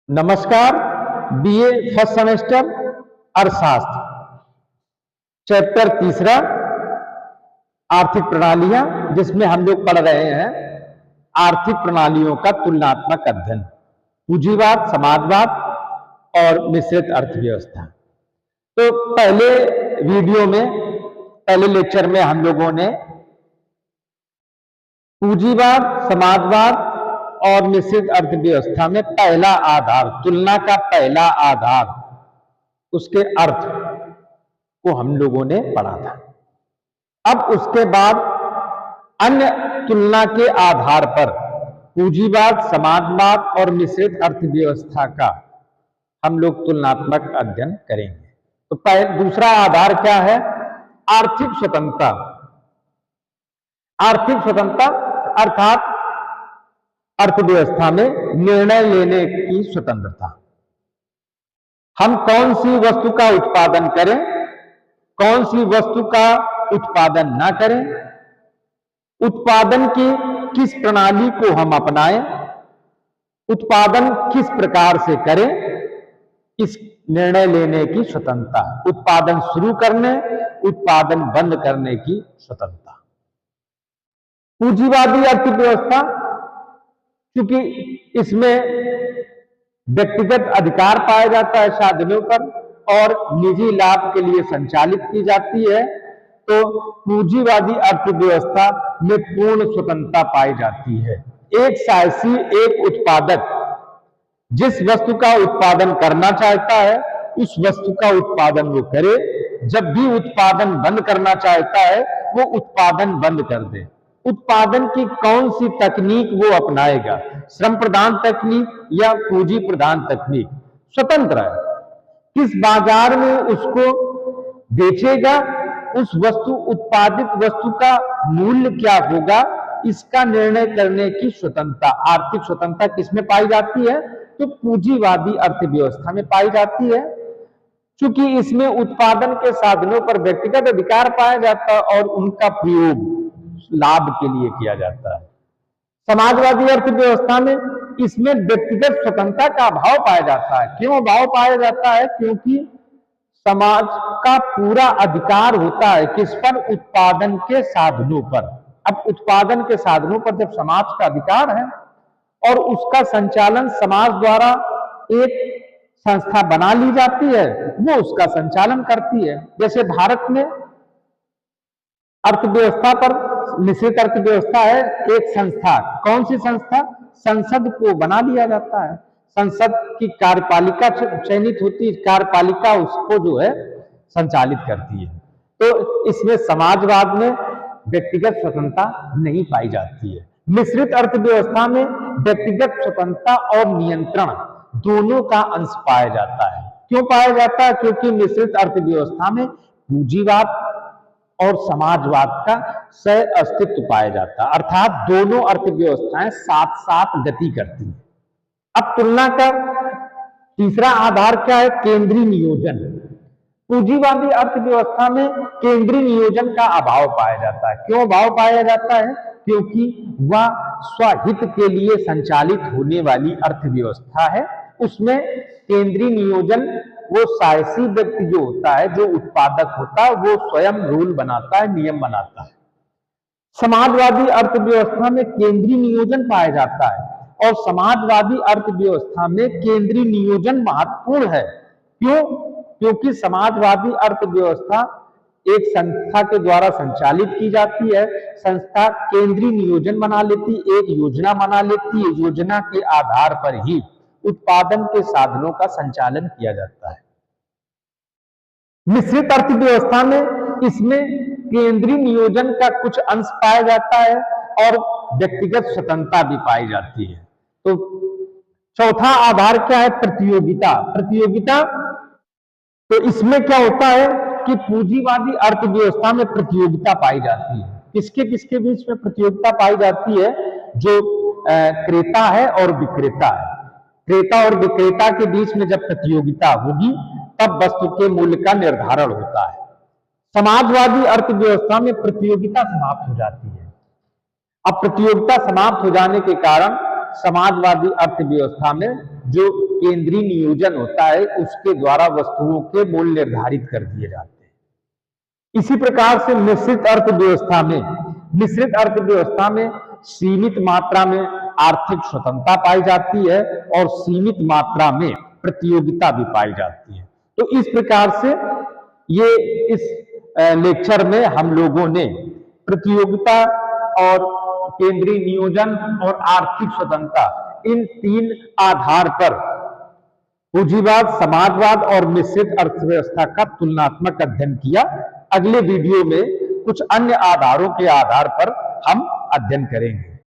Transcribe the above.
नमस्कार। BA first semester अर्थशास्त्र, chapter तीसरा आर्थिक प्रणालियां, जिसमें हम लोग पढ़ रहे हैं आर्थिक प्रणालियों का तुलनात्मक अध्ययन, पूंजीवाद, समाजवाद और मिश्रित अर्थव्यवस्था। तो पहले वीडियो में, पहले लेक्चर में हम लोगों ने पूंजीवाद, समाजवाद और मिश्रित अर्थव्यवस्था में पहला आधार, तुलना का पहला आधार, उसके अर्थ को हम लोगों ने पढ़ा था। अब उसके बाद अन्य तुलना के आधार पर पूंजीवाद, समाजवाद और मिश्रित अर्थव्यवस्था का हम लोग तुलनात्मक अध्ययन करेंगे। तो दूसरा आधार क्या है? आर्थिक स्वतंत्रता। आर्थिक स्वतंत्रता अर्थात अर्थव्यवस्था में निर्णय लेने की स्वतंत्रता। हम कौन सी वस्तु का उत्पादन करें, कौन सी वस्तु का उत्पादन ना करें, उत्पादन की किस प्रणाली को हम अपनाएं, उत्पादन किस प्रकार से करें, इस निर्णय लेने की स्वतंत्रता। उत्पादन शुरू करने, उत्पादन बंद करने की स्वतंत्रता। पूंजीवादी अर्थव्यवस्था, क्योंकि इसमें व्यक्तिगत अधिकार पाया जाता है साधनों पर और निजी लाभ के लिए संचालित की जाती है, तो पूंजीवादी अर्थव्यवस्था में पूर्ण स्वतंत्रता पाई जाती है। एक साहसी, एक उत्पादक जिस वस्तु का उत्पादन करना चाहता है उस वस्तु का उत्पादन वो करे, जब भी उत्पादन बंद करना चाहता है वो उत्पादन बंद कर दे। उत्पादन की कौन सी तकनीक वो अपनाएगा, श्रम प्रधान तकनीक या पूंजी प्रधान तकनीक, स्वतंत्र है। किस बाजार में उसको बेचेगा, उस वस्तु, उत्पादित वस्तु का मूल्य क्या होगा, इसका निर्णय करने की स्वतंत्रता, आर्थिक स्वतंत्रता किसमें पाई जाती है? तो पूंजीवादी अर्थव्यवस्था में पाई जाती है। क्योंकि इसमें उत्पादन के साधनों पर व्यक्तिगत अधिकार पाया जाता है और उनका प्रयोग लाभ के लिए किया जाता है। समाजवादी अर्थव्यवस्था में इसमें व्यक्तिगत स्वतंत्रता का अभाव पाया जाता है। क्यों अभाव पाया जाता है? क्योंकि समाज का पूरा अधिकार होता है किस पर? उत्पादन के साधनों पर। अब उत्पादन के साधनों पर जब समाज का अधिकार है और उसका संचालन समाज द्वारा एक संस्था बना ली जाती है, वो उसका संचालन करती है। जैसे भारत में अर्थव्यवस्था पर मिश्रित अर्थव्यवस्था है, एक संस्था, कौन सी संस्था? संसद को बना लिया जाता है। संसद की कार्यपालिका चयनित होती है, कार्यपालिका उसको जो है संचालित करती है। तो इसमें समाजवाद में व्यक्तिगत स्वतंत्रता नहीं पाई जाती है। मिश्रित अर्थव्यवस्था में व्यक्तिगत स्वतंत्रता और नियंत्रण दोनों का अंश पाया जाता है। क्यों पाया जाता है? क्योंकि मिश्रित अर्थव्यवस्था में पूंजीवाद और समाजवाद का सह अस्तित्व पाया जाता है, अर्थात दोनों अर्थव्यवस्थाएं साथ साथ गति करती हैं। अब तुलना का तीसरा आधार क्या है? केंद्रीय नियोजन। पूंजीवादी अर्थव्यवस्था में केंद्रीय नियोजन का अभाव पाया जाता है। क्यों अभाव पाया जाता है? क्योंकि वह स्वहित के लिए संचालित होने वाली अर्थव्यवस्था है। उसमें केंद्रीय नियोजन, वो साहसी व्यक्ति जो होता है, जो उत्पादक होता है, वो स्वयं रूल बनाता है, नियम बनाता है। समाजवादी अर्थव्यवस्था में केंद्रीय नियोजन पाया जाता है और समाजवादी अर्थव्यवस्था में केंद्रीय नियोजन महत्वपूर्ण है। क्यों? क्योंकि समाजवादी अर्थव्यवस्था एक संस्था के द्वारा संचालित की जाती है। संस्था केंद्रीय नियोजन बना लेती, एक योजना बना लेती है, योजना के आधार पर ही उत्पादन के साधनों का संचालन किया जाता है। मिश्रित अर्थव्यवस्था में इसमें केंद्रीय नियोजन का कुछ अंश पाया जाता है और व्यक्तिगत स्वतंत्रता भी पाई जाती है। तो चौथा आधार क्या है? प्रतियोगिता। प्रतियोगिता, तो इसमें क्या होता है कि पूंजीवादी अर्थव्यवस्था में प्रतियोगिता पाई जाती है। किसके किसके बीच में प्रतियोगिता पाई जाती है? जो क्रेता है और विक्रेता है। क्रेता और विक्रेता के बीच में जब प्रतियोगिता होगी तब वस्तु के मूल्य का निर्धारण होता है। समाजवादी अर्थव्यवस्था में प्रतियोगिता समाप्त हो जाती है। अब प्रतियोगिता समाप्त हो जाने के कारण समाजवादी अर्थव्यवस्था में जो केंद्रीय नियोजन होता है उसके द्वारा वस्तुओं के मूल्य निर्धारित कर दिए जाते हैं। इसी प्रकार से मिश्रित अर्थव्यवस्था में सीमित मात्रा में आर्थिक स्वतंत्रता पाई जाती है और सीमित मात्रा में प्रतियोगिता भी पाई जाती है। तो इस प्रकार से इस लेक्चर में हम लोगों ने प्रतियोगिता और केंद्रीय नियोजन और आर्थिक स्वतंत्रता इन तीन आधार पर पूंजीवाद, समाजवाद और मिश्रित अर्थव्यवस्था का तुलनात्मक अध्ययन किया। अगले वीडियो में कुछ अन्य आधारों के आधार पर हम अध्ययन करेंगे।